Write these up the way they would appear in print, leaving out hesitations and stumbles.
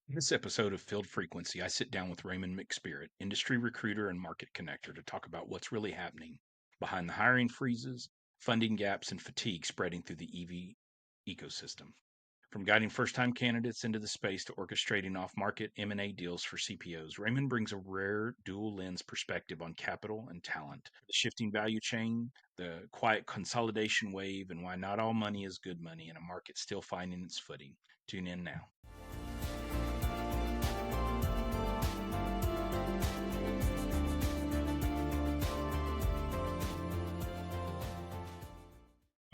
In this episode of Field Frequency, I sit down with Raymond McSpirit, industry recruiter and market connector, to talk about what's really happening behind the hiring freezes, funding gaps, and fatigue spreading through the EV ecosystem. From guiding first-time candidates into the space to orchestrating off-market M&A deals for CPOs, Raymond brings a rare dual-lens perspective on capital and talent, the shifting value chain, the quiet consolidation wave, and why not all money is good money in a market still finding its footing. Tune in now.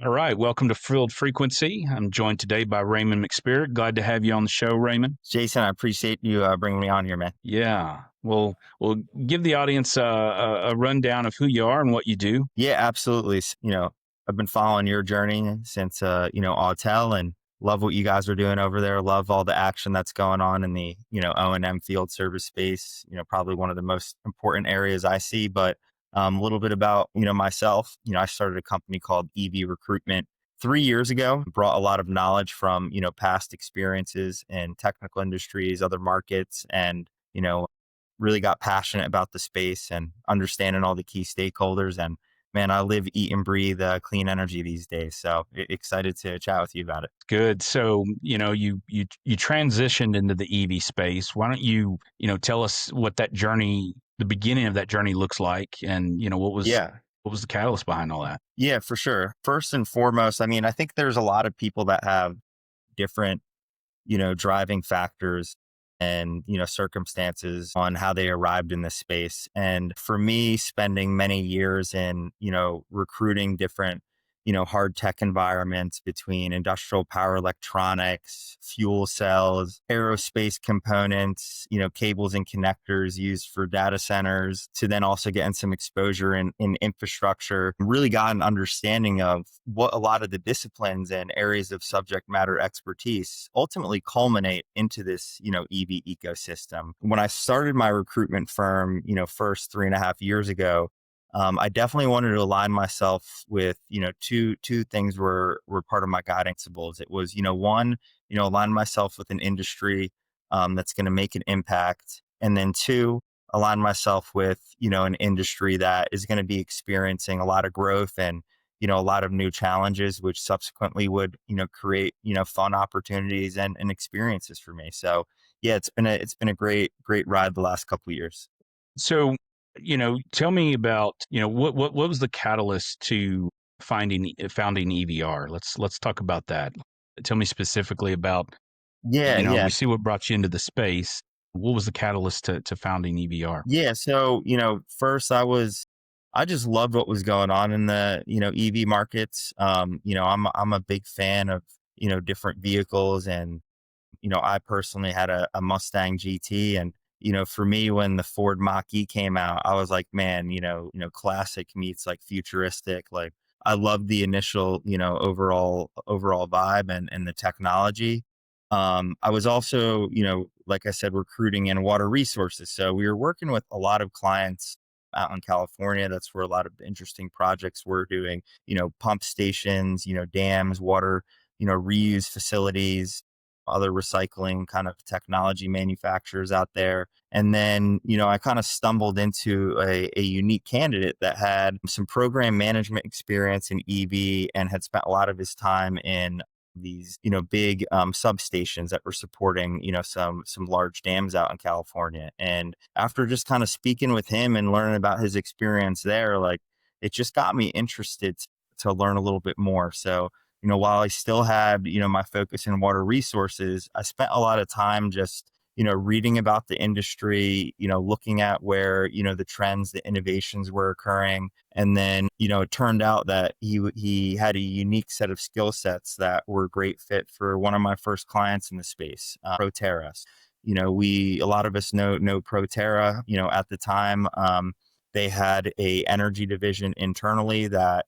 All right. Welcome to Field Frequency. I'm joined today by Raymond McSpirit. Glad to have you on the show, Raymond. Jason, I appreciate you bringing me on here, man. Yeah. We'll give the audience a rundown of who you are and what you do. Yeah, absolutely. I've been following your journey since, Autel, and love what you guys are doing over there. Love all the action that's going on in the, O&M field service space, probably one of the most important areas I see. But a little bit about, myself. I started a company called EV Recruitment 3 years ago, brought a lot of knowledge from, past experiences in technical industries, other markets, and, really got passionate about the space and understanding all the key stakeholders. And man, I live, eat, and breathe clean energy these days. So excited to chat with you about it. Good. So, you transitioned into the EV space. Why don't you, tell us what that journey, the beginning of that journey looks like, and what was Yeah. what was the catalyst behind all that? Yeah, for sure. First and foremost, I think there's a lot of people that have different, driving factors and, circumstances on how they arrived in this space. And for me, spending many years in, recruiting different, hard tech environments between industrial power electronics, fuel cells, aerospace components, cables and connectors used for data centers, to then also getting some exposure in infrastructure, really got an understanding of what a lot of the disciplines and areas of subject matter expertise ultimately culminate into this, EV ecosystem. When I started my recruitment firm, first 3.5 years ago, I definitely wanted to align myself with, two things were part of my guiding principles. It was, one, align myself with an industry that's going to make an impact. And then two, align myself with, an industry that is going to be experiencing a lot of growth and, a lot of new challenges, which subsequently would, create, fun opportunities and experiences for me. So yeah, it's been a great ride the last couple of years. So, tell me about, what was the catalyst to founding EVR? Let's talk about that. Tell me specifically about, Yeah, yeah. we see what brought you into the space. What was the catalyst to founding EVR? Yeah. So, first I just loved what was going on in the, EV markets. I'm a big fan of, different vehicles, and, I personally had a Mustang GT, and, for me, when the Ford Mach-E came out, I was like, man, classic meets like futuristic. Like, I loved the initial, overall vibe and the technology. I was also, like I said, recruiting in water resources. So we were working with a lot of clients out in California. That's where a lot of the interesting projects we're doing, pump stations, dams, water, reuse facilities, other recycling kind of technology manufacturers out there. And then, I kind of stumbled into a unique candidate that had some program management experience in EV and had spent a lot of his time in these, big substations that were supporting, some large dams out in California. And after just kind of speaking with him and learning about his experience there, like, it just got me interested to learn a little bit more. So, while I still had, my focus in water resources, I spent a lot of time just, reading about the industry, looking at where, the trends, the innovations were occurring. And then, it turned out that he had a unique set of skill sets that were a great fit for one of my first clients in the space, Proterra. A lot of us know Proterra. At the time, they had a energy division internally that,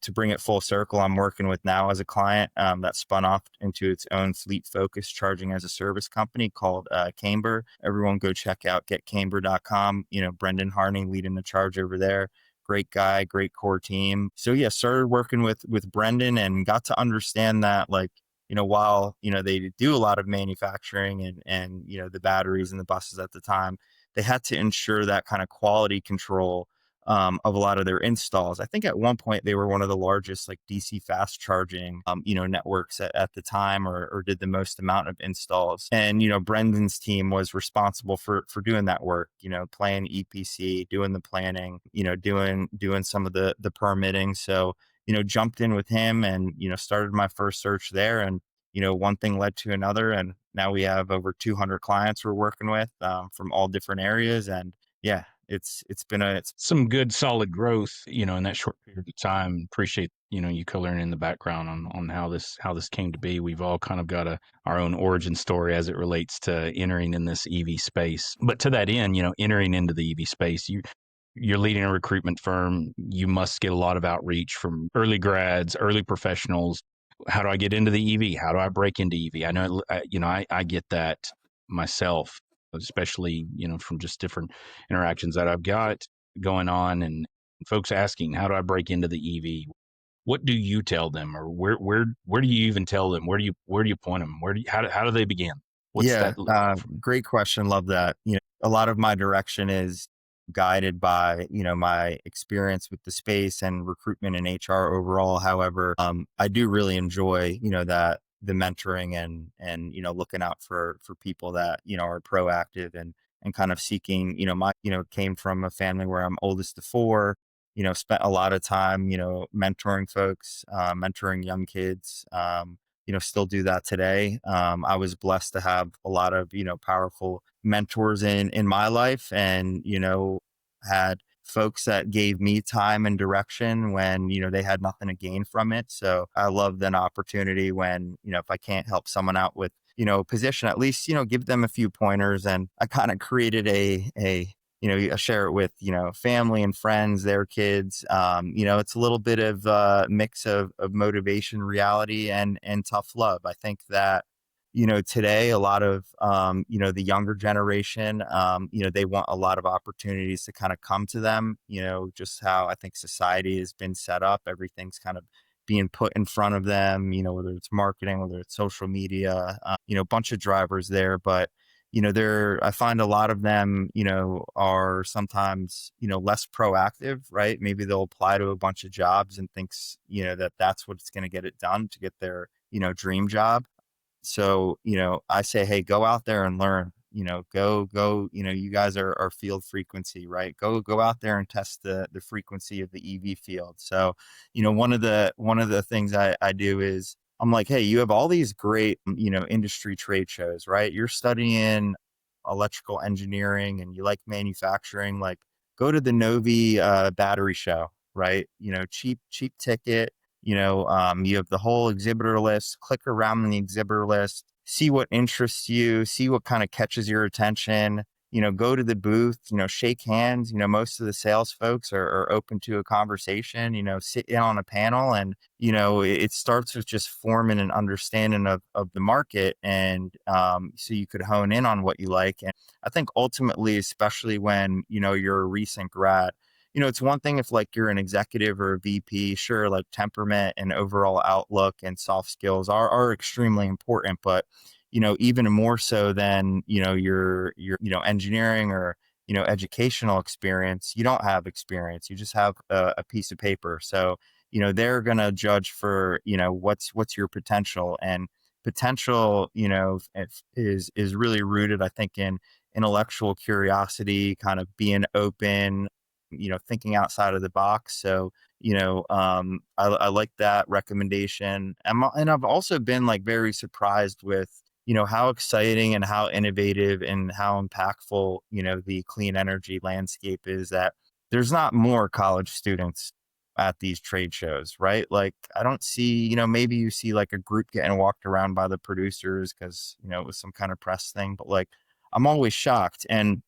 to bring it full circle, I'm working with now as a client that spun off into its own fleet focused charging as a service company called Camber. Everyone go check out getcamber.com. Brendan Harney leading the charge over there. Great guy, great core team. So yeah, started working with Brendan and got to understand that, like, while, they do a lot of manufacturing and, the batteries and the buses at the time, they had to ensure that kind of quality control of a lot of their installs. I think at one point they were one of the largest like DC fast charging, networks at the time, or did the most amount of installs. And, Brendan's team was responsible for doing that work, playing EPC, doing the planning, doing some of the permitting. So, jumped in with him and, started my first search there. And, one thing led to another. And now we have over 200 clients we're working with from all different areas. And yeah, it's been it's Some good solid growth, in that short period of time. Appreciate, you coloring in the background on how this came to be. We've all kind of got our own origin story as it relates to entering in this EV space. But to that end, entering into the EV space, you're leading a recruitment firm. You must get a lot of outreach from early grads, early professionals. How do I get into the EV? How do I break into EV? I know, I get that myself, especially, from just different interactions that I've got going on, and folks asking, how do I break into the EV? What do you tell them, or where do you even tell them? Where do you point them? How do they begin? What's Yeah, that? great question. Love that. A lot of my direction is guided by, my experience with the space and recruitment and HR overall. However, I do really enjoy, that the mentoring and, looking out for people that, are proactive and kind of seeking, came from a family where I'm oldest of four, spent a lot of time, mentoring folks, mentoring young kids. Still do that today. I was blessed to have a lot of, powerful mentors in my life, and, had folks that gave me time and direction when, they had nothing to gain from it. So I love an opportunity when, if I can't help someone out with, a position, at least, give them a few pointers. And I kind of created I share it with, family and friends, their kids. It's a little bit of a mix of motivation, reality, and tough love. I think that, today a lot of, the younger generation, they want a lot of opportunities to kind of come to them, just how I think society has been set up. Everything's kind of being put in front of them, whether it's marketing, whether it's social media, a bunch of drivers there. But I find a lot of them, are sometimes, less proactive, right? Maybe they'll apply to a bunch of jobs and thinks, that that's what's going to get it done to get their, dream job. So, I say, hey, go out there and learn, go, you guys are field frequency, right? Go out there and test the frequency of the EV field. So, one of the things I do is I'm like, hey, you have all these great, industry trade shows, right? You're studying electrical engineering and you like manufacturing, like go to the Novi battery show, right? Cheap ticket. You have the whole exhibitor list, click around the exhibitor list, see what interests you, see what kind of catches your attention, go to the booth, shake hands. Most of the sales folks are open to a conversation, sit in on a panel. And, it starts with just forming an understanding of the market. And so you could hone in on what you like. And I think ultimately, especially when, you're a recent grad, it's one thing if like you're an executive or a VP, sure, like temperament and overall outlook and soft skills are extremely important, but, even more so than, your, engineering or, educational experience, you don't have experience. You just have a piece of paper. So, they're going to judge for, what's your potential, and potential, is really rooted, I think, in intellectual curiosity, kind of being open, thinking outside of the box. So, I like that recommendation. And I've also been like very surprised with, how exciting and how innovative and how impactful, the clean energy landscape is, that there's not more college students at these trade shows, right? Like I don't see, maybe you see like a group getting walked around by the producers because, it was some kind of press thing, but like I'm always shocked. And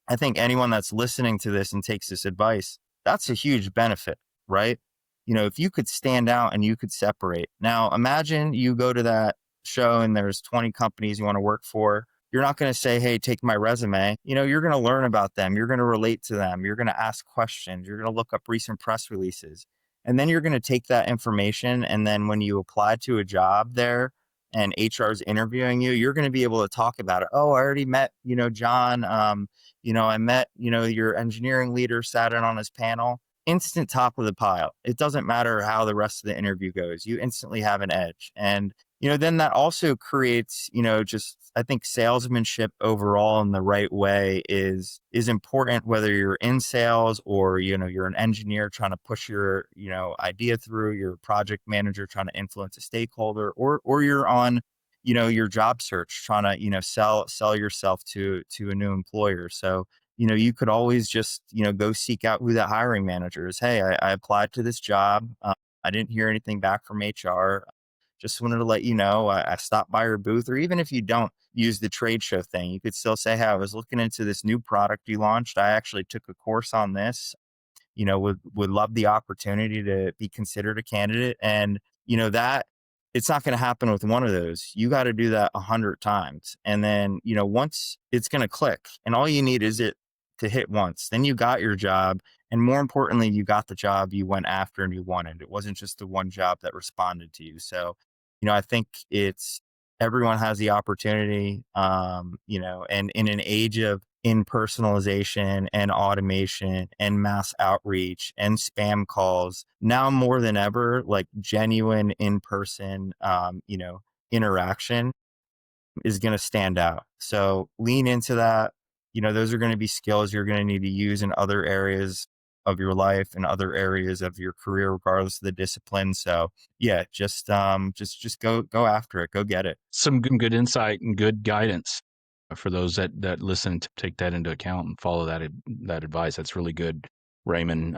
I think anyone that's listening to this and takes this advice, that's a huge benefit, right? If you could stand out and you could separate. Now, imagine you go to that show and there's 20 companies you want to work for. You're not going to say, hey, take my resume. You're going to learn about them. You're going to relate to them. You're going to ask questions. You're going to look up recent press releases. And then you're going to take that information. And then when you apply to a job there, and HR is interviewing you, you're going to be able to talk about it. Oh, I already met, John. I met, your engineering leader, sat in on his panel. Instant top of the pile. It doesn't matter how the rest of the interview goes. You instantly have an edge. And then that also creates, just I think salesmanship overall in the right way is important, whether you're in sales or, you're an engineer trying to push your, idea through, you're a project manager trying to influence a stakeholder, or you're on, your job search trying to, sell yourself to a new employer. So, you could always just, go seek out who that hiring manager is. Hey, I applied to this job. I didn't hear anything back from HR. Just wanted to let you know I stopped by your booth. Or even if you don't use the trade show thing, you could still say, hey, I was looking into this new product you launched. I actually took a course on this. Would love the opportunity to be considered a candidate. And, that it's not going to happen with one of those. You got to do that 100 times. And then, once it's going to click, and all you need is it to hit once, then you got your job. And more importantly, you got the job you went after and you wanted. It wasn't just the one job that responded to you. So, I think it's everyone has the opportunity, and in an age of impersonalization and automation and mass outreach and spam calls, now more than ever, like genuine in-person, interaction is going to stand out. So lean into that. Those are going to be skills you're going to need to use in other areas of your life and other areas of your career, regardless of the discipline. So yeah, just go after it. Go get it. Some good insight and good guidance for those that listen to take that into account and follow that advice. That's really good, Raymond.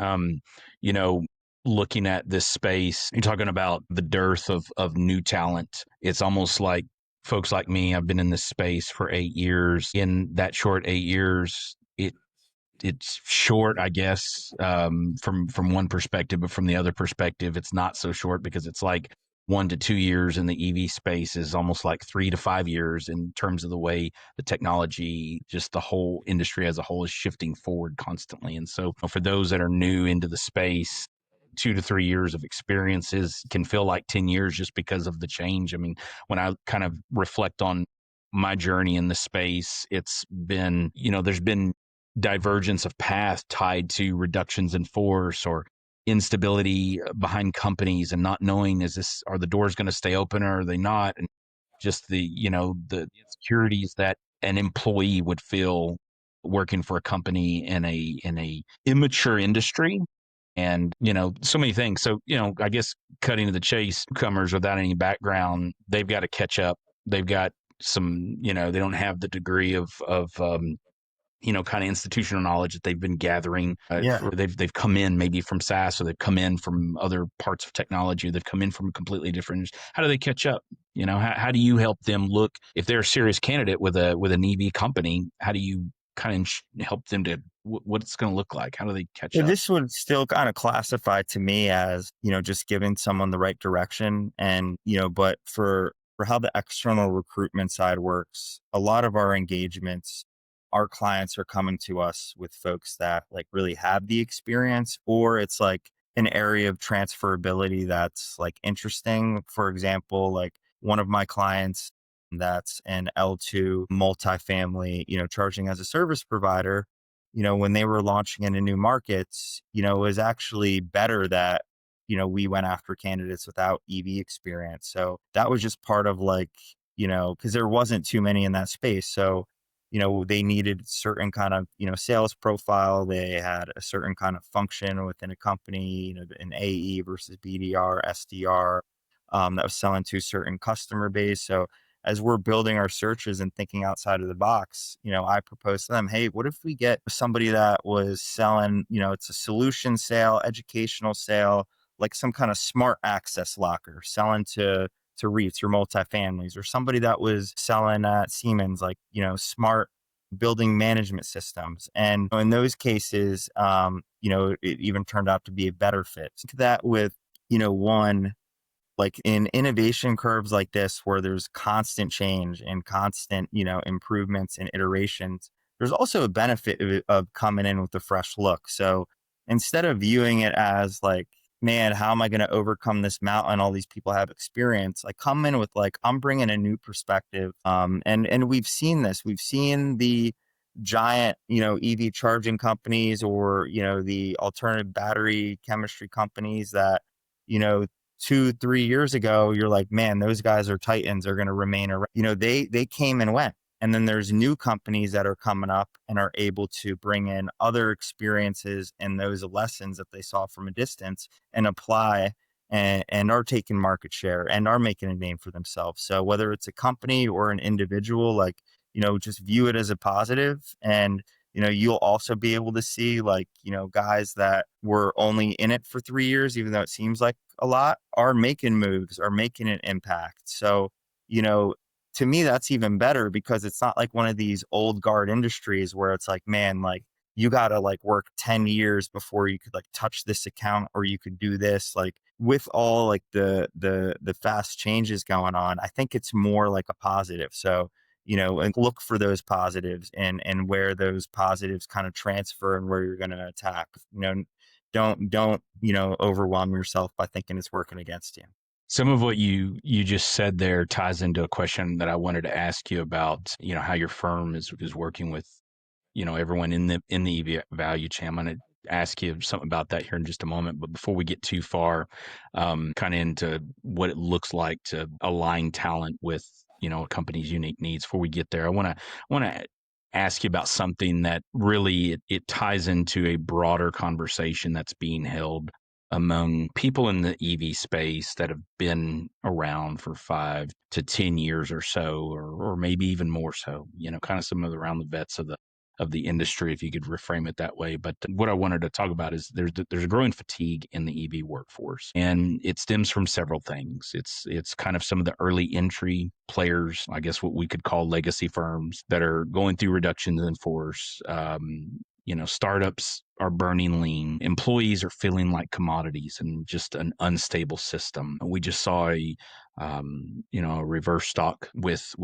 You know, looking at this space, you're talking about the dearth of new talent. It's almost like folks like me, I've been in this space for 8 years. In that short 8 years, it's short, I guess, from one perspective, but from the other perspective, it's not so short because it's like 1 to 2 years in the EV space is almost like 3 to 5 years in terms of the way the technology, just the whole industry as a whole, is shifting forward constantly. And so, for those that are new into the space, 2 to 3 years of experiences can feel like 10 years just because of the change. I mean, when I kind of reflect on my journey in the space, it's been, there's been divergence of path tied to reductions in force or instability behind companies and not knowing, are the doors going to stay open or are they not? And just the insecurities that an employee would feel working for a company in a immature industry. And, so many things. So, I guess cutting to the chase, newcomers without any background, they've got to catch up. They've got some, they don't have the degree of kind of institutional knowledge that they've been gathering. Yeah. They've come in maybe from SaaS, or they've come in from other parts of technology. They've come in from completely different. How do they catch up? How do you help them look, if they're a serious candidate with an EV company? How do you kind of help them to what it's going to look like? How do they catch So up? this would still kind of classify to me as, just giving someone the right direction. And, but for how the external recruitment side works, a lot of our engagements, our clients are coming to us with folks that like really have the experience, or it's like an area of transferability that's like interesting. For example, like one of my clients that's an L2 multifamily, charging as a service provider, when they were launching into new markets, it was actually better that, we went after candidates without EV experience. So that was just part of like, because there wasn't too many in that space. So, they needed certain kind of, sales profile. They had a certain kind of function within a company, an AE versus BDR, SDR, that was selling to a certain customer base. So as we're building our searches and thinking outside of the box, I proposed to them, hey, what if we get somebody that was selling, it's a solution sale, educational sale, like some kind of smart access locker, selling to REITs or multifamilies, or somebody that was selling at Siemens, like, smart building management systems. And in those cases, it even turned out to be a better fit. So that with, one, like in innovation curves like this, where there's constant change and constant, improvements and iterations, there's also a benefit of coming in with a fresh look. So instead of viewing it as like, man, how am I going to overcome this mountain? All these people have experience. I come in with like, I'm bringing a new perspective. And we've seen this. We've seen the giant, EV charging companies, or, the alternative battery chemistry companies that, you know, 2, 3 years ago, you're like, man, those guys are titans. They're going to remain around. They came and went. And then there's new companies that are coming up and are able to bring in other experiences and those lessons that they saw from a distance and apply, and are taking market share and are making a name for themselves. So whether it's a company or an individual, like, just view it as a positive. And, you'll also be able to see, like, guys that were only in it for 3 years, even though it seems like a lot, are making moves, are making an impact. So, you know, to me, that's even better, because it's not like one of these old guard industries where it's like, man, like, you got to like work 10 years before you could like touch this account, or you could do this. Like, with all like the fast changes going on, I think it's more like a positive. So, and look for those positives, and where those positives kind of transfer and where you're going to attack. Don't, overwhelm yourself by thinking it's working against you. Some of what you just said there ties into a question that I wanted to ask you about, how your firm is working with, everyone in the EV value chain. I'm going to ask you something about that here in just a moment. But before we get too far, kind of into what it looks like to align talent with, a company's unique needs, before we get there, I want to ask you about something that really it ties into a broader conversation that's being held among people in the EV space that have been around for 5 to 10 years or so, or maybe even more so, kind of some of around the vets of the industry, if you could reframe it that way. But what I wanted to talk about is there's a growing fatigue in the EV workforce, and it stems from several things. It's kind of some of the early entry players, I guess what we could call legacy firms, that are going through reductions in force. Startups are burning lean. Employees are feeling like commodities, and just an unstable system. We just saw a reverse stock with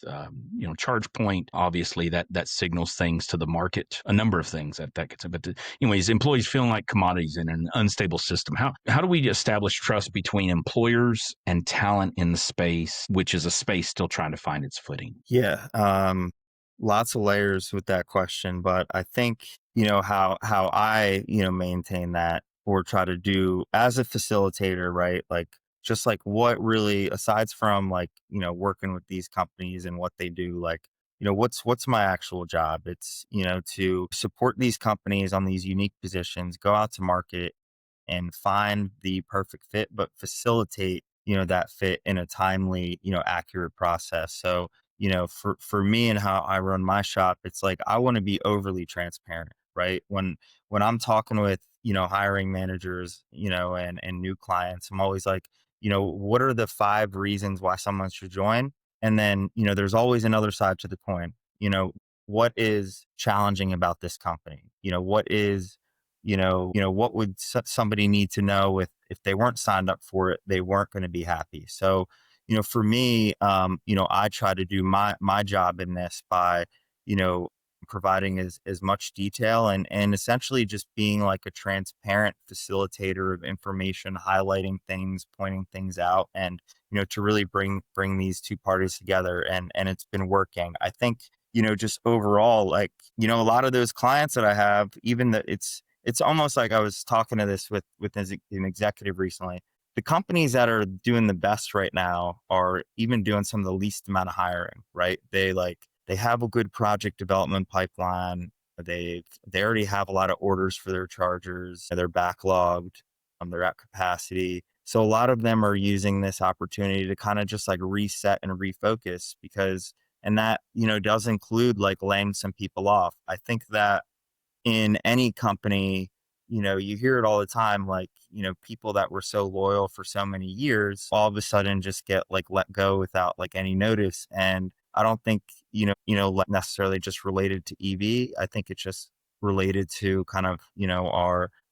ChargePoint. Obviously, that signals things to the market. A number of things that gets. But anyways, employees feeling like commodities in an unstable system. How do we establish trust between employers and talent in the space, which is a space still trying to find its footing? Yeah. Lots of layers with that question, but I think, how I, maintain that, or try to do as a facilitator, right? Like, just like, what really, aside from like, working with these companies and what they do, like, what's my actual job? It's, to support these companies on these unique positions, go out to market and find the perfect fit, but facilitate, that fit in a timely, accurate process. So, for me and how I run my shop, it's like, I want to be overly transparent, right? When I'm talking with, hiring managers, and new clients, I'm always like, what are the 5 reasons why someone should join? And then, there's always another side to the coin. What is challenging about this company? What is, what would somebody need to know if they weren't signed up for it, they weren't going to be happy. So, for me, I try to do my job in this by, you know, providing as much detail, and essentially just being like a transparent facilitator of information, highlighting things, pointing things out, and, to really bring these two parties together. And it's been working. I think, just overall, like, a lot of those clients that I have, even that it's almost like, I was talking to this with an executive recently. The companies that are doing the best right now are even doing some of the least amount of hiring, right? They have a good project development pipeline. They already have a lot of orders for their chargers. They're backlogged. They're at capacity. So a lot of them are using this opportunity to kind of just like reset and refocus, because, and that, does include like laying some people off. I think that in any company, you hear it all the time, like, people that were so loyal for so many years all of a sudden just get like let go without like any notice. And I don't think, necessarily just related to EV. I think it's just related to kind of,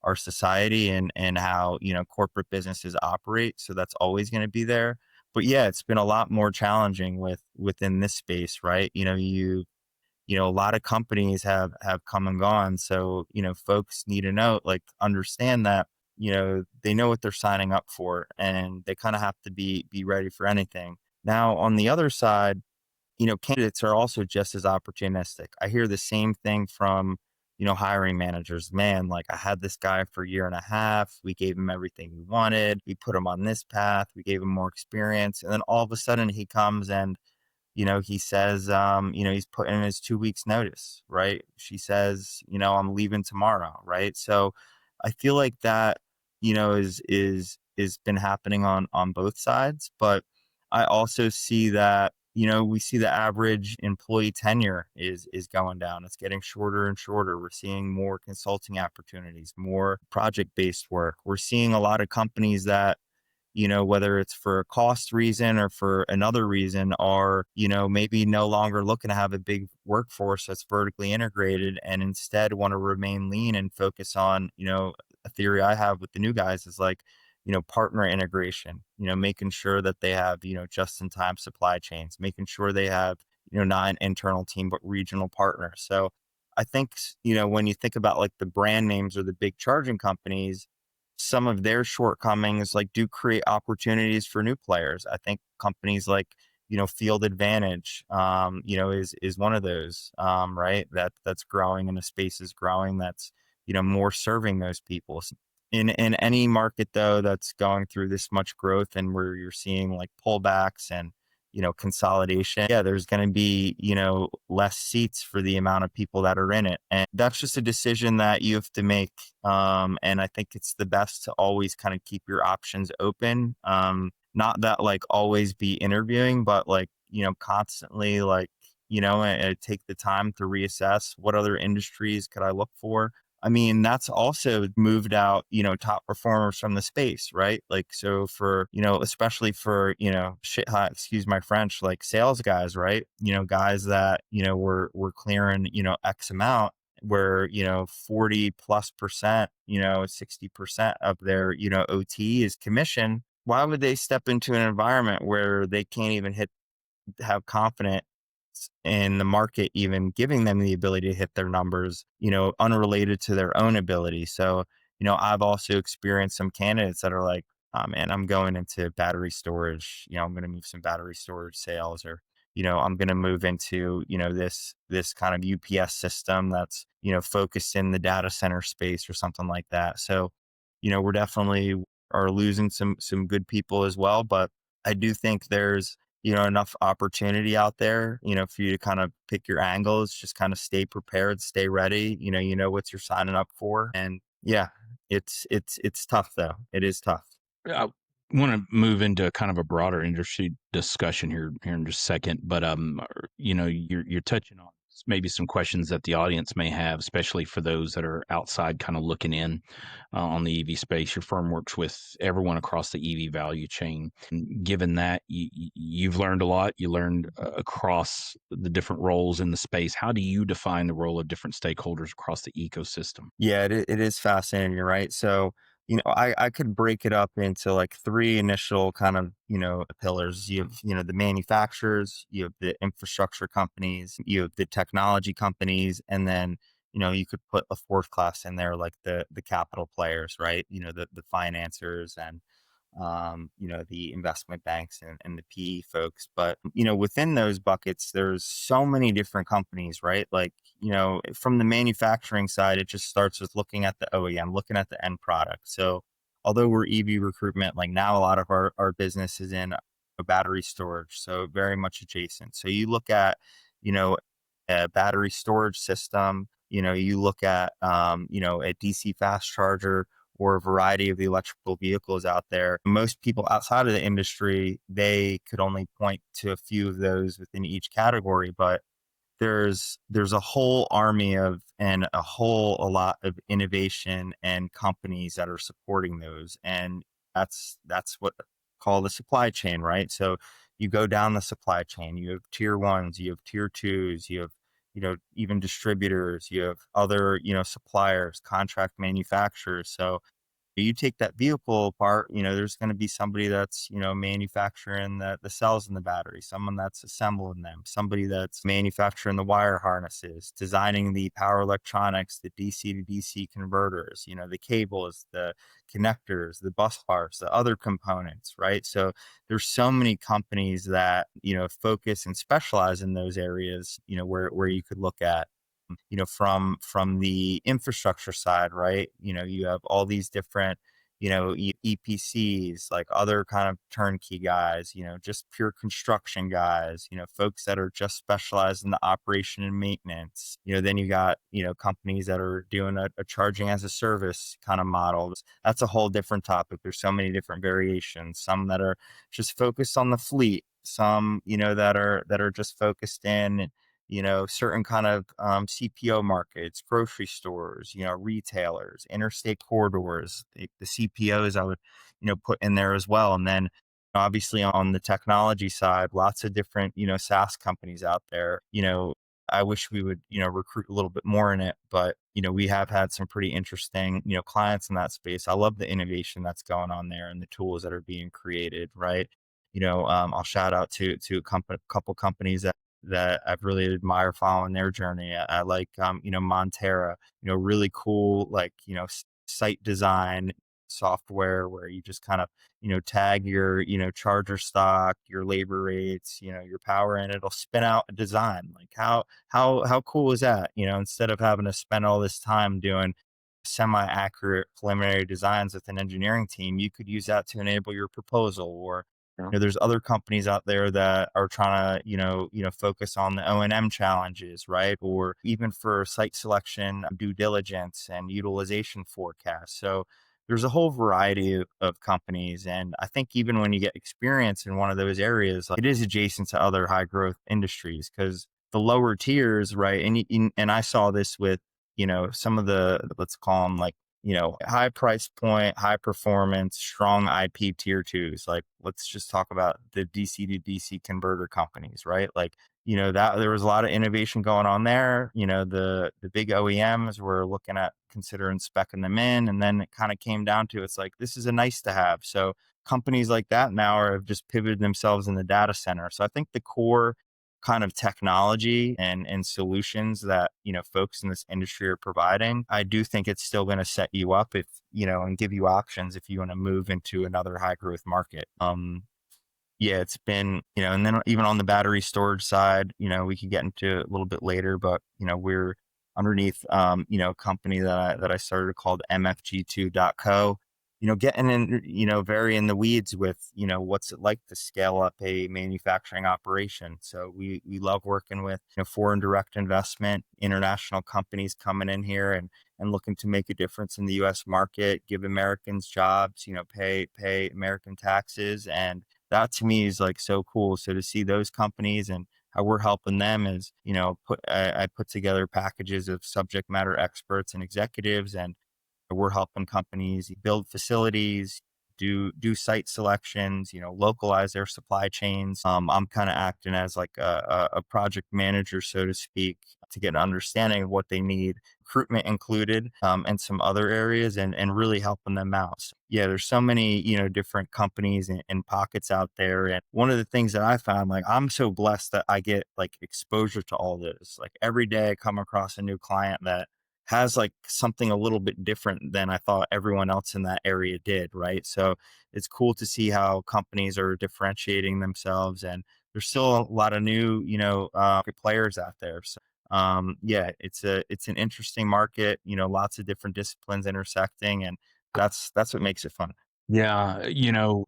our society, and how, corporate businesses operate. So that's always going to be there. But yeah, it's been a lot more challenging within this space, right? A lot of companies have come and gone. So, folks need to know, like, understand that, they know what they're signing up for, and they kind of have to be ready for anything. Now, on the other side, candidates are also just as opportunistic. I hear the same thing from, hiring managers. Man, like I had this guy for a year and a half. We gave him everything we wanted. We put him on this path. We gave him more experience. And then all of a sudden he comes and he says, he's putting in his 2 weeks notice, right? She says, I'm leaving tomorrow, right? So I feel like that, is been happening on both sides. But I also see that, we see the average employee tenure is going down. It's getting shorter and shorter. We're seeing more consulting opportunities, more project-based work. We're seeing a lot of companies that, whether it's for a cost reason or for another reason, are, maybe no longer looking to have a big workforce that's vertically integrated and instead want to remain lean and focus on, a theory I have with the new guys is like, partner integration, making sure that they have, just in time supply chains, making sure they have, not an internal team, but regional partners. So I think, when you think about like the brand names or the big charging companies, some of their shortcomings like do create opportunities for new players. I think companies like, Field Advantage, is one of those, right? That's growing and the space is growing. That's, more serving those people. In any market though, that's going through this much growth and where you're seeing like pullbacks and, consolidation. Yeah, there's going to be, less seats for the amount of people that are in it. And that's just a decision that you have to make. And I think it's the best to always kind of keep your options open. Not that like always be interviewing, but like, constantly like, take the time to reassess what other industries could I look for. I mean, that's also moved out, top performers from the space, right? Like, so for, especially for, shit hot, excuse my French, like sales guys, right? Guys that, were clearing, X amount where, 40+%, 60% of their, OT is commission. Why would they step into an environment where they can't even have confidence in the market, even giving them the ability to hit their numbers, unrelated to their own ability? So, I've also experienced some candidates that are like, oh man, I'm going into battery storage, I'm going to move some battery storage sales, or, I'm going to move into, this kind of UPS system that's, focused in the data center space or something like that. So, we're definitely are losing some good people as well. But I do think there's, enough opportunity out there, for you to kind of pick your angles, just kind of stay prepared, stay ready, what you're signing up for. And yeah, it's tough though. It is tough. I want to move into kind of a broader industry discussion here in just a second, but you're touching on maybe some questions that the audience may have, especially for those that are outside kind of looking in on the EV space. Your firm works with everyone across the EV value chain. And given that you've learned a lot, you learned across the different roles in the space. How do you define the role of different stakeholders across the ecosystem? Yeah, it is fascinating. You're right. So, I could break it up into like three initial kind of, pillars. You have, the manufacturers, you have the infrastructure companies, you have the technology companies, and then, you could put a fourth class in there, like the capital players, right? The financiers and the investment banks and the PE folks. But, within those buckets, there's so many different companies, right? Like, from the manufacturing side, it just starts with looking at the OEM, looking at the end product. So although we're EV recruitment, like now a lot of our business is in battery storage. So very much adjacent. So you look at, a battery storage system, you look at, a DC fast charger, or a variety of the electrical vehicles out there. Most people outside of the industry, they could only point to a few of those within each category, but there's a whole army of and a lot of innovation and companies that are supporting those. And that's what call the supply chain, right? So you go down the supply chain, you have tier ones, you have tier twos, you have, even distributors, you have other, suppliers, contract manufacturers. So You take that vehicle apart, there's going to be somebody that's, manufacturing the cells in the battery, someone that's assembling them, somebody that's manufacturing the wire harnesses, designing the power electronics, the DC to DC converters, the cables, the connectors, the bus bars, the other components, right? So there's so many companies that, focus and specialize in those areas, where you could look at, from the infrastructure side, right? You have all these different, EPCs, like other kind of turnkey guys, just pure construction guys, folks that are just specialized in the operation and maintenance. Then you got, companies that are doing a charging as a service kind of model. That's a whole different topic. There's so many different variations, some that are just focused on the fleet, some, that are just focused in, certain kind of CPO markets, grocery stores, retailers, interstate corridors, the CPOs I would, put in there as well. And then obviously on the technology side, lots of different, SaaS companies out there. I wish we would, recruit a little bit more in it, but, we have had some pretty interesting, clients in that space. I love the innovation that's going on there and the tools that are being created, right? I'll shout out to couple companies that I've really admired following their journey. I like, Montera, really cool, like, site design software where you just kind of, tag your, charger stock, your labor rates, your power, and it'll spin out a design. Like how cool is that? Instead of having to spend all this time doing semi-accurate preliminary designs with an engineering team, you could use that to enable your proposal. Or there's other companies out there that are trying to, focus on the O&M challenges, right? Or even for site selection, due diligence, and utilization forecasts. So there's a whole variety of companies. And I think even when you get experience in one of those areas, like, it is adjacent to other high growth industries, because the lower tiers, right? And I saw this with, some of the, let's call them like, high price point, high performance, strong IP tier twos. Like, let's just talk about the DC to DC converter companies, right? Like, that there was a lot of innovation going on there. The big OEMs were looking at considering speccing them in. And then it kind of came down to, it's like, this is a nice to have. So companies like that now have just pivoted themselves in the data center. So I think the core kind of technology and solutions that, folks in this industry are providing, I do think it's still going to set you up if, and give you options if you want to move into another high growth market. Yeah, it's been, and then even on the battery storage side, we could get into it a little bit later, but, we're underneath, a company that I started called MFG2.co, getting in, very in the weeds with, what's it like to scale up a manufacturing operation. So we love working with, foreign direct investment, international companies coming in here and looking to make a difference in the US market, give Americans jobs, pay American taxes. And that to me is like so cool. So to see those companies and how we're helping them is, I put together packages of subject matter experts and executives, and we're helping companies build facilities, do site selections, localize their supply chains. I'm kind of acting as like a project manager, so to speak, to get an understanding of what they need, recruitment included, and some other areas, and really helping them out. So, yeah, there's so many, different companies and pockets out there. And one of the things that I found, like, I'm so blessed that I get like exposure to all this. Like every day I come across a new client that has like something a little bit different than I thought everyone else in that area did, right? So it's cool to see how companies are differentiating themselves, and there's still a lot of new, players out there. So yeah, it's an interesting market, lots of different disciplines intersecting, and that's what makes it fun. Yeah,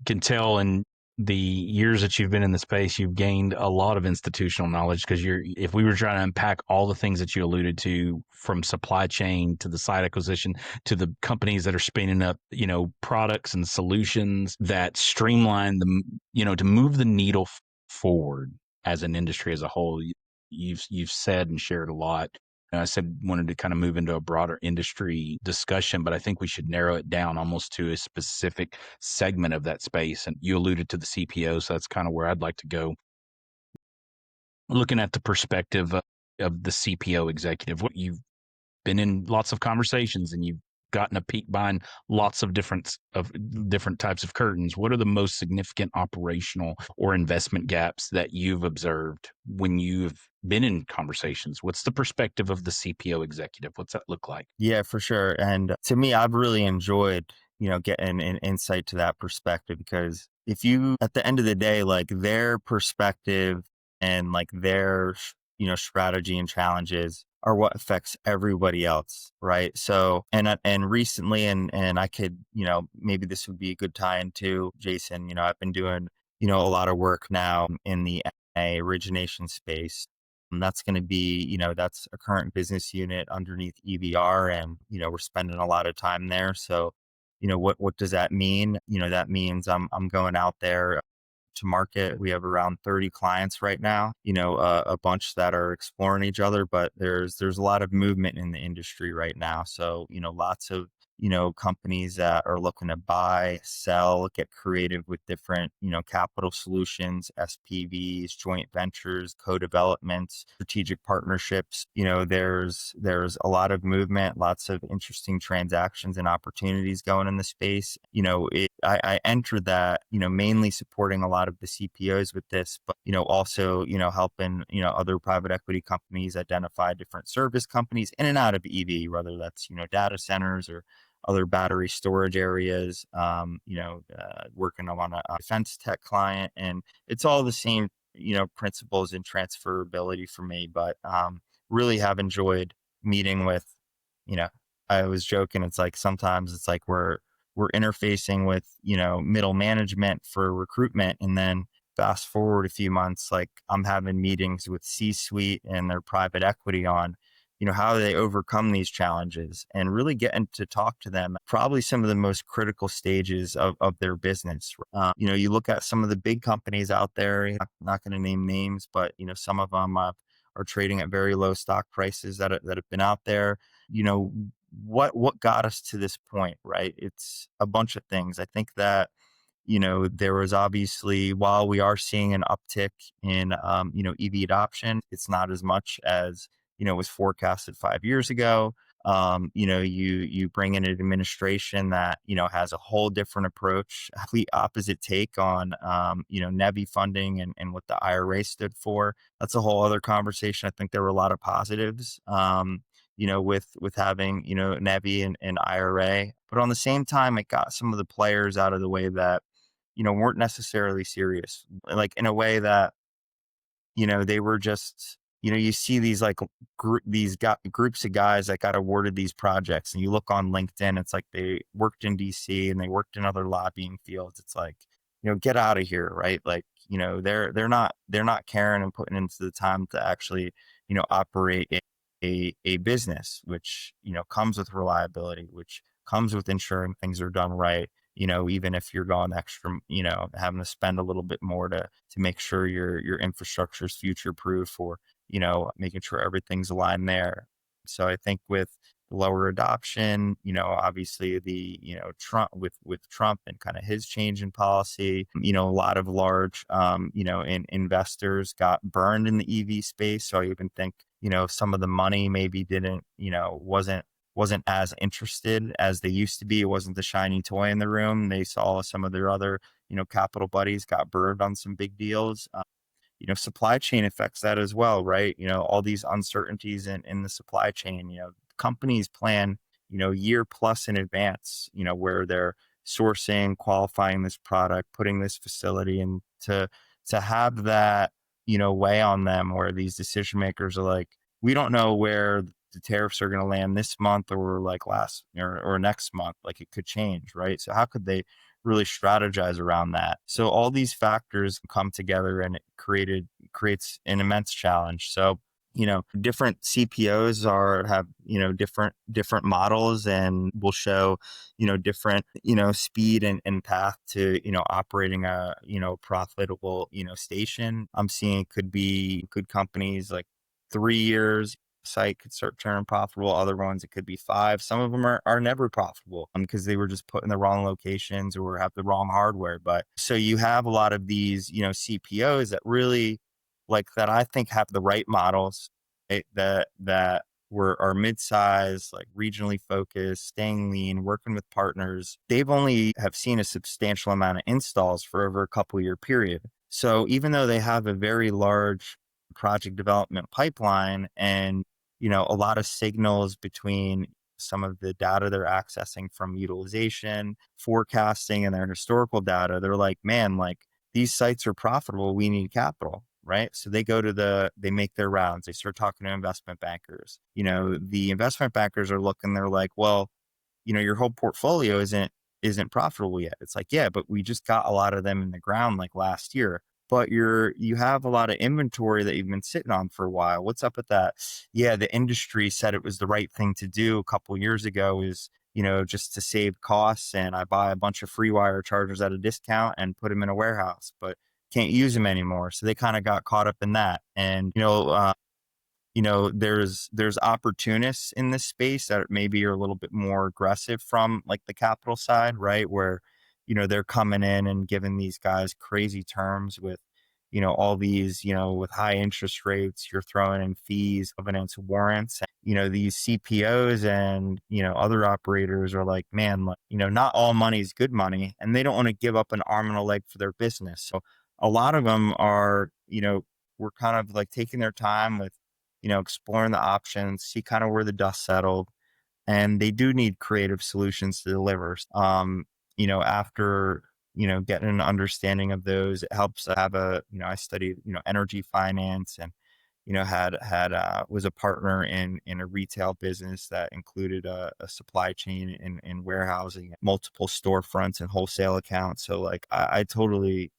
can tell in the years that you've been in the space, you've gained a lot of institutional knowledge, because if we were trying to unpack all the things that you alluded to, from supply chain to the site acquisition to the companies that are spinning up, products and solutions that streamline to move the needle forward as an industry as a whole. You've said and shared a lot. And I said wanted to kind of move into a broader industry discussion, but I think we should narrow it down almost to a specific segment of that space. And you alluded to the CPO, so that's kind of where I'd like to go. Looking at the perspective of the CPO executive, what you've been in lots of conversations and you've gotten a peek behind lots of different types of curtains. What are the most significant operational or investment gaps that you've observed when you've been in conversations? What's the perspective of the CPO executive? What's that look like? Yeah, for sure. And to me, I've really enjoyed, getting an insight to that perspective because if you, at the end of the day, like their perspective and like their, strategy and challenges are what affects everybody else. Right. So, and recently, and I could, maybe this would be a good tie into Jason, I've been doing, a lot of work now in the M&A origination space. And that's going to be, that's a current business unit underneath EVR. And, we're spending a lot of time there. So, what does that mean? That means I'm going out there to market. We have around 30 clients right now, a bunch that are exploring each other, but there's a lot of movement in the industry right now. So, lots of, companies that are looking to buy, sell, get creative with different, capital solutions, SPVs, joint ventures, co-developments, strategic partnerships. There's a lot of movement, lots of interesting transactions and opportunities going in the space. I entered that, mainly supporting a lot of the CPOs with this, but, also, helping, other private equity companies identify different service companies in and out of EV, whether that's, data centers or other battery storage areas, working on a defense tech client. And it's all the same, principles and transferability for me, but really have enjoyed meeting with, you know, I was joking. It's like, sometimes it's like we're interfacing with, middle management for recruitment. And then fast forward a few months, like I'm having meetings with C-suite and their private equity on, how do they overcome these challenges and really getting to talk to them, probably some of the most critical stages of their business. You look at some of the big companies out there, not going to name names, but, some of them are trading at very low stock prices that have been out there. You know, what got us to this point, right? It's a bunch of things. I think that, there was obviously, while we are seeing an uptick in, EV adoption, it's not as much as, was forecasted 5 years ago. You bring in an administration that, has a whole different approach, complete opposite take on, NEVI funding and what the IRA stood for. That's a whole other conversation. I think there were a lot of positives, with having, NEVI and IRA, but on the same time, it got some of the players out of the way that, weren't necessarily serious, like in a way that, they were just, you see these like groups of guys that got awarded these projects, and you look on LinkedIn, it's like they worked in DC and they worked in other lobbying fields. It's like, get out of here, right? Like, they're not caring and putting into the time to actually, operate a business, which, comes with reliability, which comes with ensuring things are done right. Even if you're going extra, having to spend a little bit more to make sure your infrastructure is future proof, or, making sure everything's aligned there. So I think with lower adoption, obviously the, Trump with Trump and kind of his change in policy, a lot of large, investors got burned in the EV space. So I even think, some of the money maybe didn't, wasn't as interested as they used to be. It wasn't the shiny toy in the room. They saw some of their other, capital buddies got burned on some big deals. Supply chain affects that as well, right? All these uncertainties in the supply chain, companies plan, year plus in advance, where they're sourcing, qualifying this product, putting this facility, and to have that, weigh on them, where these decision makers are like, we don't know where the tariffs are going to land this month or like last or next month. Like, it could change, right? So how could they really strategize around that? So all these factors come together, and it creates an immense challenge. So, different CPOs have, different models, and will show, different, speed and path to, operating a, profitable, station. I'm seeing could be good companies like 3 years site could start turning profitable. Other ones, it could be 5. Some of them are never profitable because they were just put in the wrong locations or have the wrong hardware. But so you have a lot of these, CPOs that really, like, that I think have the right models, that are mid-size, like regionally focused, staying lean, working with partners. They've only have seen a substantial amount of installs for over a couple year period. So even though they have a very large project development pipeline and, a lot of signals between some of the data they're accessing from utilization, forecasting, and their historical data, they're like, man, like these sites are profitable. We need capital. Right. So they make their rounds. They start talking to investment bankers. The investment bankers are looking, they're like, well, your whole portfolio isn't profitable yet. It's like, yeah, but we just got a lot of them in the ground like last year. But you have a lot of inventory that you've been sitting on for a while. What's up with that? Yeah, the industry said it was the right thing to do a couple years ago is, just to save costs. And I buy a bunch of free wire chargers at a discount and put them in a warehouse, but can't use them anymore. So they kind of got caught up in that. And, there's opportunists in this space that maybe are a little bit more aggressive from like the capital side, right? Where, they're coming in and giving these guys crazy terms with, all these, with high interest rates, you're throwing in fees, covenants, warrants, these CPOs and, other operators are like, man, like, not all money is good money, and they don't want to give up an arm and a leg for their business. So a lot of them are, we're kind of like taking their time with, exploring the options, see kind of where the dust settled. And they do need creative solutions to deliver. After, getting an understanding of those, it helps to have I studied, energy finance and, was a partner in a retail business that included a supply chain and warehousing, multiple storefronts and wholesale accounts. So like, I totally,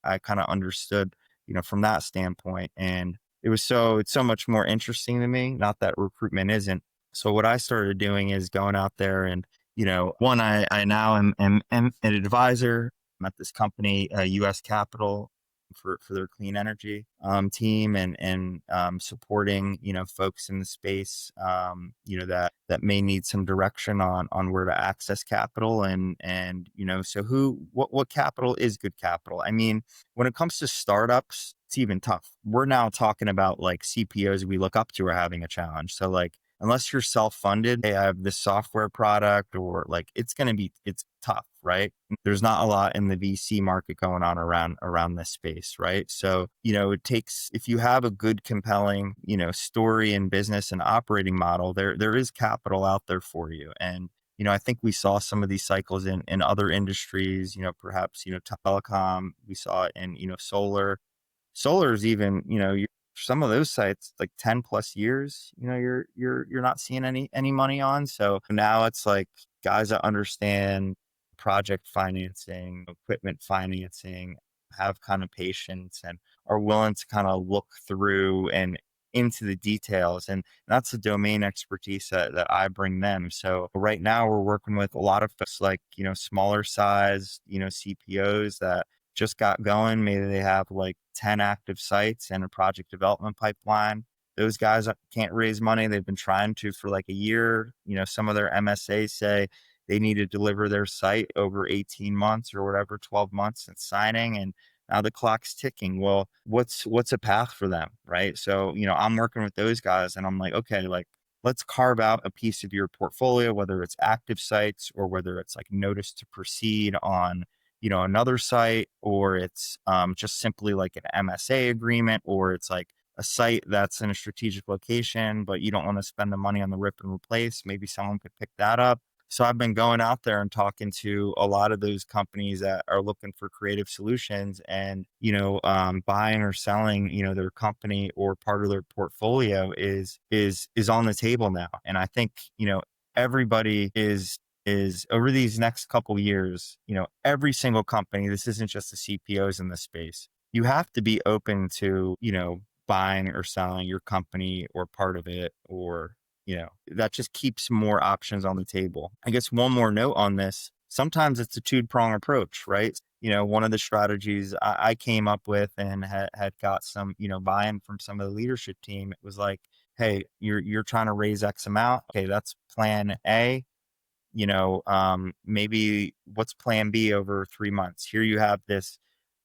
I kind of understood, from that standpoint. And it's so much more interesting to me. Not that recruitment isn't. So what I started doing is going out there and, one, I now am an advisor. I'm at this company, US Capital, for their clean energy team and supporting, folks in the space, that may need some direction on where to access capital and, so what capital is good capital? I mean, when it comes to startups, it's even tough. We're now talking about like CPOs we look up to are having a challenge. So like, unless you're self-funded, hey, I have this software product or like, it's tough, right? There's not a lot in the VC market going on around this space, right? So, it takes, if you have a good, compelling, story and business and operating model, there is capital out there for you. And, I think we saw some of these cycles in other industries, perhaps, telecom, we saw it in, solar is even, some of those sites like 10 plus years, you're not seeing any money on. So now it's like guys that understand project financing, equipment financing, have kind of patience and are willing to kind of look through and into the details. And that's the domain expertise that I bring them. So right now we're working with a lot of folks like, smaller size, CPOs that just got going. Maybe they have like 10 active sites and a project development pipeline. Those guys can't raise money. They've been trying to for like a year. Some of their MSAs say they need to deliver their site over 18 months or whatever, 12 months since signing. And now the clock's ticking. Well, what's a path for them? Right. So, I'm working with those guys and I'm like, okay, like let's carve out a piece of your portfolio, whether it's active sites or whether it's like notice to proceed on, another site, or it's just simply like an MSA agreement, or it's like a site that's in a strategic location, but you don't want to spend the money on the rip and replace. Maybe someone could pick that up. So I've been going out there and talking to a lot of those companies that are looking for creative solutions and, buying or selling, their company or part of their portfolio is on the table now. And I think, everybody is over these next couple years, every single company, this isn't just the CPOs in this space. You have to be open to, buying or selling your company or part of it, or, that just keeps more options on the table. I guess one more note on this. Sometimes it's a two-prong approach, right? One of the strategies I came up with and had got some, buy-in from some of the leadership team. It was like, hey, you're trying to raise X amount. Okay, that's plan A. Maybe what's plan B over 3 months? Here you have this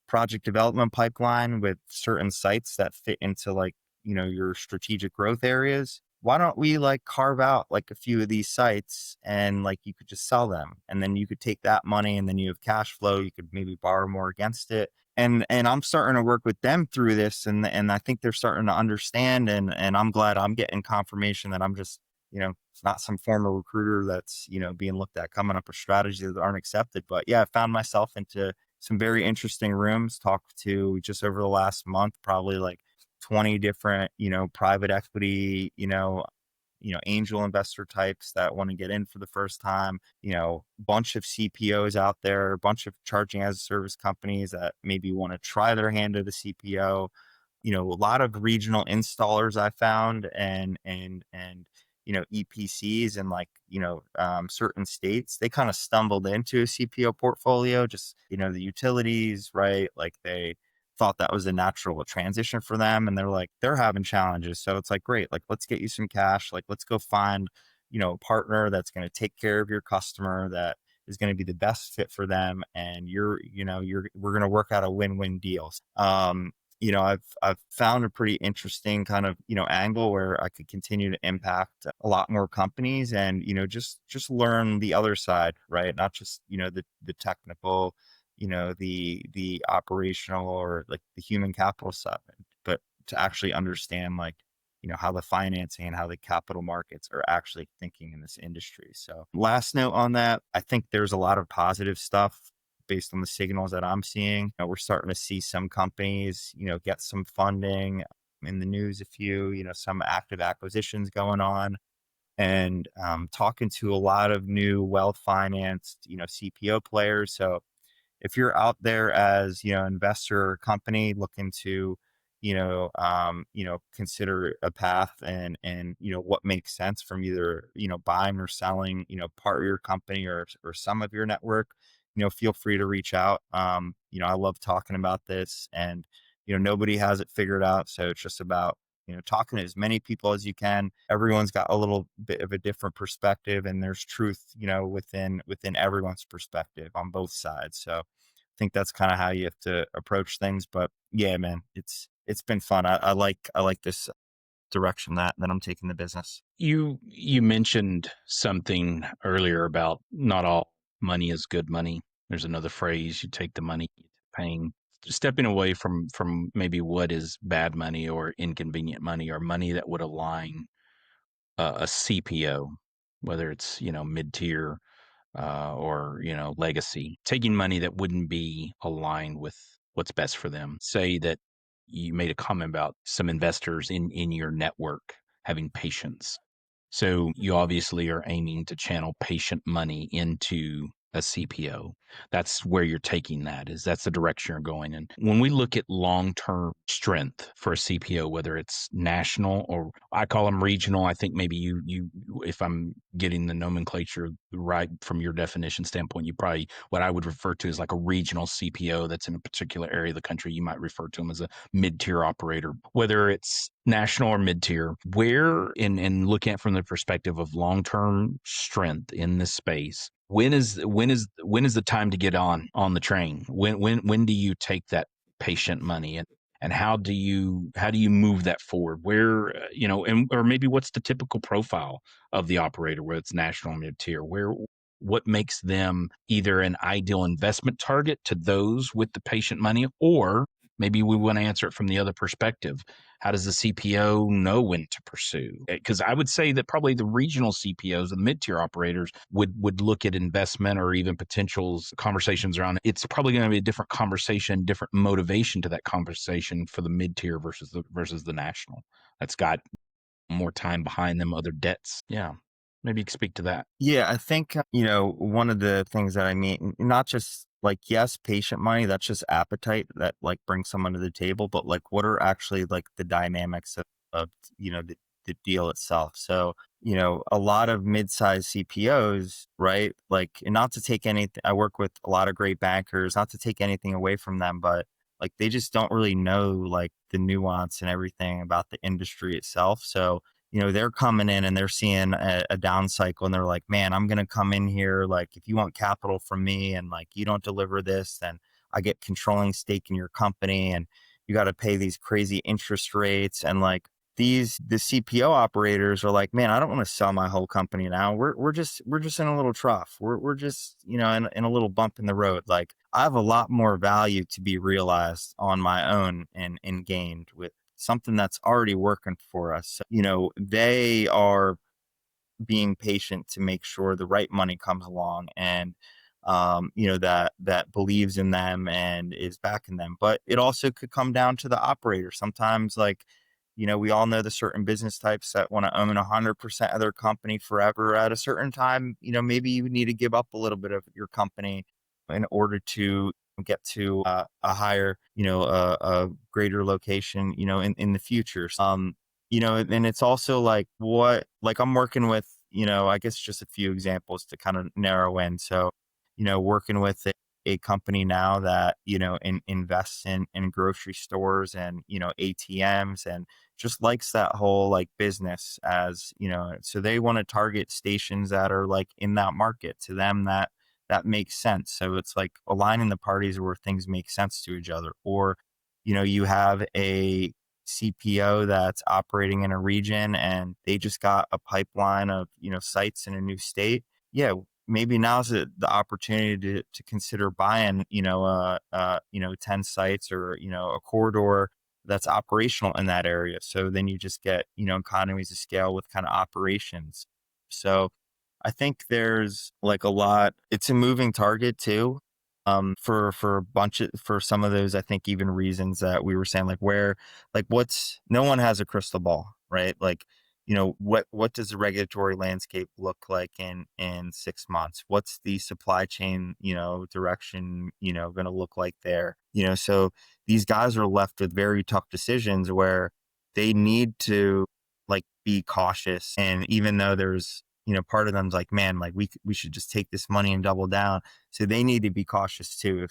project development pipeline with certain sites that fit into like, your strategic growth areas. why don't we like carve out like a few of these sites and like you could just sell them and then you could take that money and then you have cash flow, you could maybe borrow more against it. And I'm starting to work with them through this and I think they're starting to understand and I'm glad I'm getting confirmation that I'm just, it's not some former recruiter that's, being looked at coming up with strategies that aren't accepted. But yeah, I found myself into some very interesting rooms, talked to just over the last month, probably like 20 different, private equity, angel investor types that want to get in for the first time, bunch of CPOs out there, a bunch of charging as a service companies that maybe want to try their hand at a CPO, a lot of regional installers I found and EPCs and like, certain states, they kind of stumbled into a CPO portfolio, just, the utilities, right? Like they thought that was a natural transition for them. And they're having challenges. So it's like, great, like, let's get you some cash. Like, let's go find, a partner that's going to take care of your customer that is going to be the best fit for them. And we're going to work out a win-win deal. I've found a pretty interesting kind of, angle where I could continue to impact a lot more companies and, just learn the other side, right? Not just, the technical, the operational or like the human capital side, but to actually understand like, how the financing and how the capital markets are actually thinking in this industry. So last note on that, I think there's a lot of positive stuff based on the signals that I'm seeing. We're starting to see some companies, get some funding in the news, a few, some active acquisitions going on and talking to a lot of new well-financed, CPO players. So if you're out there as, investor or company looking to, consider a path and, what makes sense from either, buying or selling, part of your company or some of your network, feel free to reach out. I love talking about this and, nobody has it figured out. So it's just about, talking to as many people as you can. Everyone's got a little bit of a different perspective and there's truth, within everyone's perspective on both sides. So I think that's kind of how you have to approach things. But yeah, man, it's been fun. I like this direction that I'm taking the business. You mentioned something earlier about not all money is good money. There's another phrase: you take the money, paying, stepping away from maybe what is bad money or inconvenient money or money that would align a CPO, whether it's mid tier or legacy, taking money that wouldn't be aligned with what's best for them. Say that you made a comment about some investors in your network having patience, so you obviously are aiming to channel patient money into a CPO. That's where you're taking that, is that's the direction you're going in. When we look at long-term strength for a CPO, whether it's national or I call them regional, I think maybe you if I'm getting the nomenclature right from your definition standpoint, you probably what I would refer to as like a regional CPO that's in a particular area of the country. You might refer to them as a mid-tier operator, whether it's national or mid-tier. Where in looking at from the perspective of long-term strength in this space, when is the time to get on the train? When do you take that patient money and how do you move that forward? Where and or maybe what's the typical profile of the operator, whether it's national or mid-tier? What makes them either an ideal investment target to those with the patient money, or maybe we want to answer it from the other perspective. How does the CPO know when to pursue? Because I would say that probably the regional CPOs, the mid-tier operators, would look at investment or even potentials conversations around it. It's probably going to be a different conversation, different motivation to that conversation for the mid-tier versus the national. That's got more time behind them, other debts. Yeah. Maybe you could speak to that. Yeah, I think, one of the things that I mean, not just like, yes, patient money, that's just appetite that like brings someone to the table, but like, what are actually like the dynamics of the deal itself? So, a lot of mid-sized CPOs, right? Like, and not to take anything, I work with a lot of great bankers, not to take anything away from them, but like, they just don't really know like the nuance and everything about the industry itself. So, they're coming in and they're seeing a down cycle and they're like, man, I'm going to come in here. Like, if you want capital from me and like, you don't deliver this, then I get controlling stake in your company and you got to pay these crazy interest rates. And like, the CPO operators are like, man, I don't want to sell my whole company now. We're just in a little trough. We're just, in a little bump in the road. Like, I have a lot more value to be realized on my own and gained with something that's already working for us. So, they are being patient to make sure the right money comes along, and that believes in them and is backing them. But it also could come down to the operator sometimes. Like, we all know the certain business types that want to own 100% of their company forever. At a certain time, maybe you need to give up a little bit of your company in order to get to a higher, a greater location, in the future. And it's also like, I'm working with, I guess just a few examples to kind of narrow in. So, working with a company now that, invests in grocery stores and, ATMs, and just likes that whole like business as, so they want to target stations that are like in that market. To them, that makes sense. So it's like aligning the parties where things make sense to each other. Or, you have a CPO that's operating in a region and they just got a pipeline of, sites in a new state. Yeah, maybe now's the opportunity to consider buying, 10 sites, or, a corridor that's operational in that area. So then you just get, economies of scale with kind of operations. So I think there's like a lot, it's a moving target too. For a bunch of, for some of those, I think even reasons that we were saying, like where, like no one has a crystal ball, right? Like, what does the regulatory landscape look like in 6 months? What's the supply chain, direction, going to look like there? So these guys are left with very tough decisions where they need to like be cautious. And even though there's, part of them's like, man, like we should just take this money and double down. So they need to be cautious too.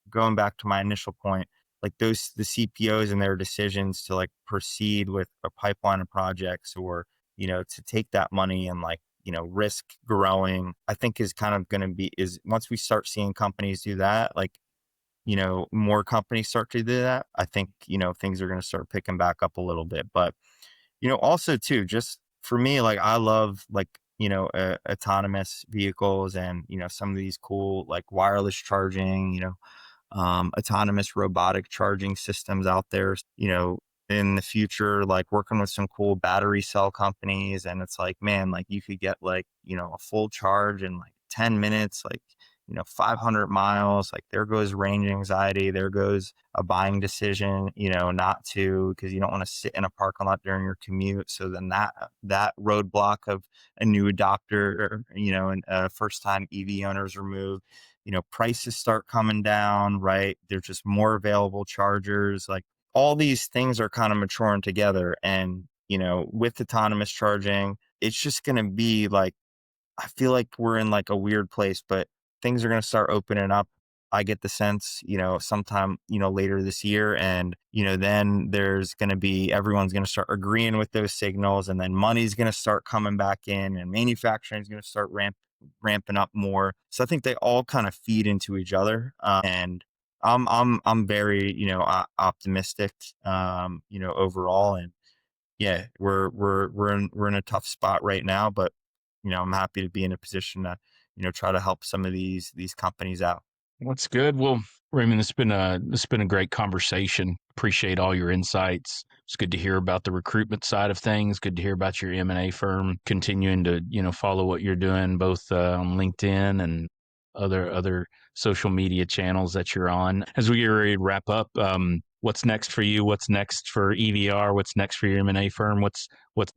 Going back to my initial point, like the CPOs and their decisions to like proceed with a pipeline of projects, or, to take that money and like, risk growing, I think is kind of going to be, is once we start seeing companies do that, like, more companies start to do that, I think, things are going to start picking back up a little bit. But, also too, just for me, like I love like, autonomous vehicles and, some of these cool like wireless charging, autonomous robotic charging systems out there, in the future, like working with some cool battery cell companies. And it's like, man, like you could get like, a full charge in like 10 minutes, like, 500 miles. Like there goes range anxiety. There goes a buying decision, not to, because you don't want to sit in a parking lot during your commute. So then that roadblock of a new adopter, or, and first time EV owners removed. Prices start coming down, right? There's just more available chargers. Like all these things are kind of maturing together. And, with autonomous charging, it's just going to be like, I feel like we're in like a weird place, but things are going to start opening up. I get the sense, sometime, later this year. And, then there's going to be, everyone's going to start agreeing with those signals, and then money's going to start coming back in, and manufacturing is going to start ramping up more. So I think they all kind of feed into each other. And I'm very, optimistic, overall. And yeah, we're in a tough spot right now, but I'm happy to be in a position to, try to help some of these companies out. That's good. Well, Raymond, it's been a great conversation. Appreciate all your insights. It's good to hear about the recruitment side of things. Good to hear about your M&A firm continuing to follow what you're doing, both on LinkedIn and other social media channels that you're on. As we get ready to wrap up, what's next for you? What's next for EVR? What's next for your M&A firm? What's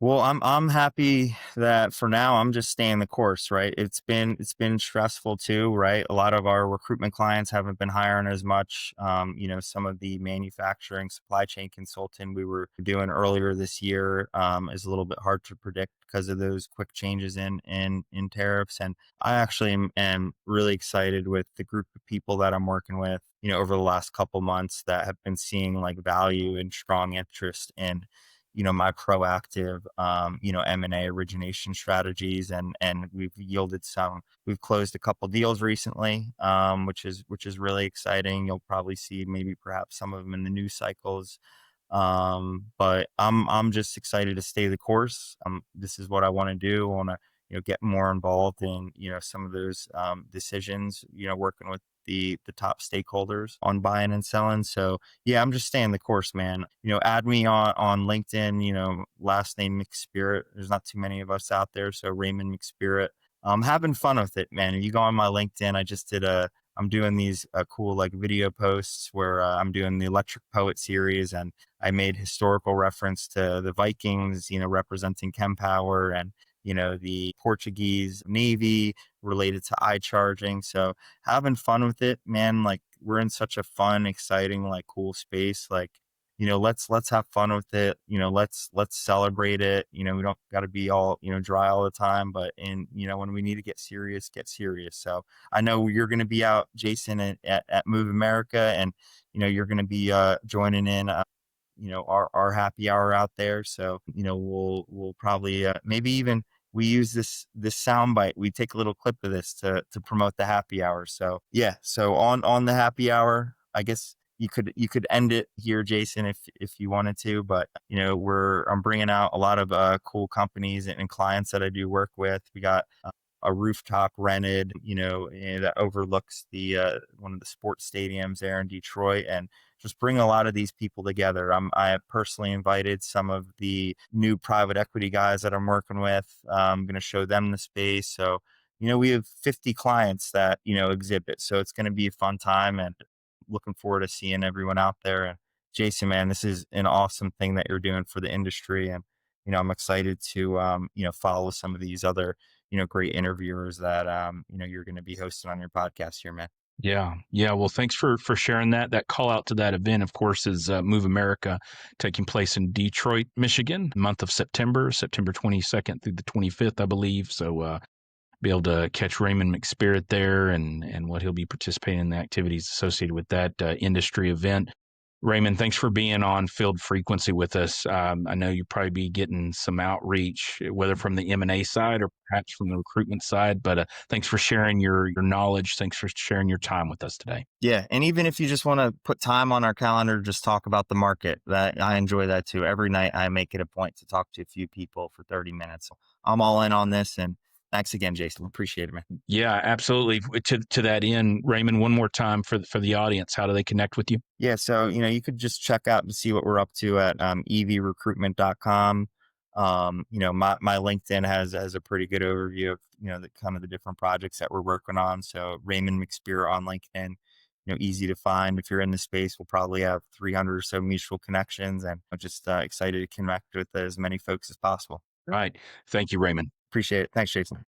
Well, I'm happy that for now I'm just staying the course, right? It's been stressful too, right? A lot of our recruitment clients haven't been hiring as much. Some of the manufacturing supply chain consulting we were doing earlier this year is a little bit hard to predict because of those quick changes in tariffs. And I actually am really excited with the group of people that I'm working with, over the last couple months, that have been seeing like value and strong interest in, my proactive, M&A origination strategies. And we've closed a couple deals recently, which is really exciting. You'll probably see maybe perhaps some of them in the news cycles, But I'm just excited to stay the course. This is what I want to do. I want to, get more involved in, some of those decisions, working with the top stakeholders on buying and selling. So yeah, I'm just staying the course, man. Add me on LinkedIn, last name McSpirit. There's not too many of us out there. So Raymond McSpirit. I'm having fun with it, man. If you go on my LinkedIn, I'm doing these cool like video posts where I'm doing the Electric Poet series, and I made historical reference to the Vikings, representing Kempower, and the Portuguese Navy related to eye charging. So having fun with it, man. Like, we're in such a fun, exciting, like cool space. Like, let's have fun with it. Let's celebrate it. We don't got to be all, dry all the time, but when we need to get serious, get serious. So I know you're going to be out, Jason, at Move America, and, you're going to be joining in, our happy hour out there. So, we'll probably, maybe even we use this sound bite. We take a little clip of this to promote the happy hour. So yeah. So on the happy hour, I guess you could end it here, Jason, if you wanted to, but I'm bringing out a lot of cool companies and clients that I do work with. We got a rooftop rented, that overlooks the one of the sports stadiums there in Detroit, and just bring a lot of these people together. I have personally invited some of the new private equity guys that I'm working with. I'm going to show them the space. So, we have 50 clients that, exhibit. So it's going to be a fun time, and looking forward to seeing everyone out there. And Jason, man, this is an awesome thing that you're doing for the industry. And, I'm excited to, follow some of these other, great interviewers that, you're going to be hosting on your podcast here, man. Yeah. Yeah. Well, thanks for sharing that. That call out to that event, of course, is Move America, taking place in Detroit, Michigan, month of September 22nd through the 25th, I believe. So be able to catch Raymond McSpirit there, and what he'll be participating in the activities associated with that industry event. Raymond, thanks for being on Field Frequency with us. I know you'll probably be getting some outreach, whether from the M&A side or perhaps from the recruitment side, but thanks for sharing your knowledge. Thanks for sharing your time with us today. Yeah. And even if you just want to put time on our calendar, just talk about the market, that I enjoy that too. Every night I make it a point to talk to a few people for 30 minutes. I'm all in on this, and thanks again, Jason. Appreciate it, man. Yeah, absolutely. To that end, Raymond, one more time for the audience, how do they connect with you? Yeah. So, you could just check out and see what we're up to at evrecruitment.com. My LinkedIn has a pretty good overview of, the kind of the different projects that we're working on. So Raymond McSpirit on LinkedIn, easy to find. If you're in the space, we'll probably have 300 or so mutual connections, and I'm just excited to connect with as many folks as possible. Right. Thank you, Raymond. Appreciate it. Thanks, Jason.